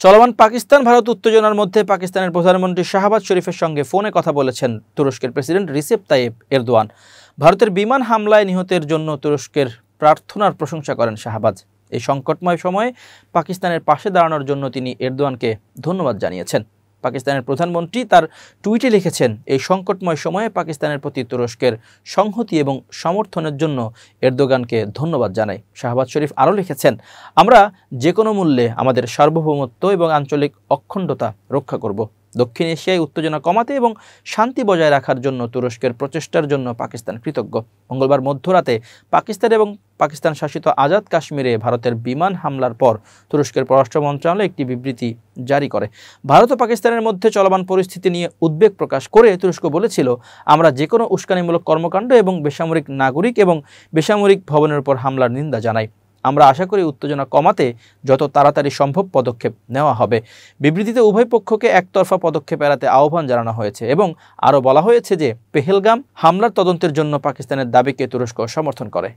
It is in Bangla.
চলমান পাকিস্তান ভারত উত্তেজনার মধ্যে পাকিস্তানের প্রধানমন্ত্রী শাহবাজ শরীফের সঙ্গে ফোনে কথা বলেছেন তুরস্কের প্রেসিডেন্ট রিসেপ তাইয়েপ এরদোয়ান। ভারতের বিমান হামলায় নিহতের জন্য তুরস্কের প্রার্থনার প্রশংসা করেন শাহবাজ। এই সংকটময় সময়ে পাকিস্তানের পাশে দাঁড়ানোর জন্য তিনি এরদোয়ানকে ধন্যবাদ জানিয়েছেন। পাকিস্তানের প্রধানমন্ত্রী তার টুইটে লিখেছেন, এই সংকটময় সময়ে পাকিস্তানের প্রতি তুরস্কের সংহতি এবং সমর্থনের জন্য এরদোগানকে ধন্যবাদ জানাই। শাহবাজ শরীফ আরও লিখেছেন, আমরা যে কোনো মূল্যে আমাদের সার্বভৌমত্ব এবং আঞ্চলিক অখণ্ডতা রক্ষা করব। দক্ষিণ এশিয়ায় উত্তেজনা কমাতে এবং শান্তি বজায় রাখার জন্য তুরস্কের প্রচেষ্টার জন্য পাকিস্তান কৃতজ্ঞ। মঙ্গলবার মধ্যরাতে পাকিস্তান এবং পাকিস্তান শাসিত আজাদ কাশ্মীরে ভারতের বিমান হামলার পর তুরস্কের পররাষ্ট্র মন্ত্রণালয় একটি বিবৃতি জারি করে। ভারত ও পাকিস্তানের মধ্যে চলমান পরিস্থিতি নিয়ে উদ্বেগ প্রকাশ করে তুরস্ক বলেছিল, আমরা যে কোনো উস্কানিমূলক কর্মকাণ্ড এবং বেসামরিক নাগরিক এবং বেসামরিক ভবনের উপর হামলার নিন্দা জানাই। আমরা আশা করি উত্তেজনা কমাতে যত তাড়াতাড়ি সম্ভব পদক্ষেপ নেওয়া হবে। বিবৃতিতে উভয় পক্ষকে একতরফা পদক্ষেপ এড়াতে আহ্বান জানানো হয়েছে এবং আরও বলা হয়েছে যে পেহেলগাম হামলার তদন্তের জন্য পাকিস্তানের দাবিকে তুরস্ক সমর্থন করে।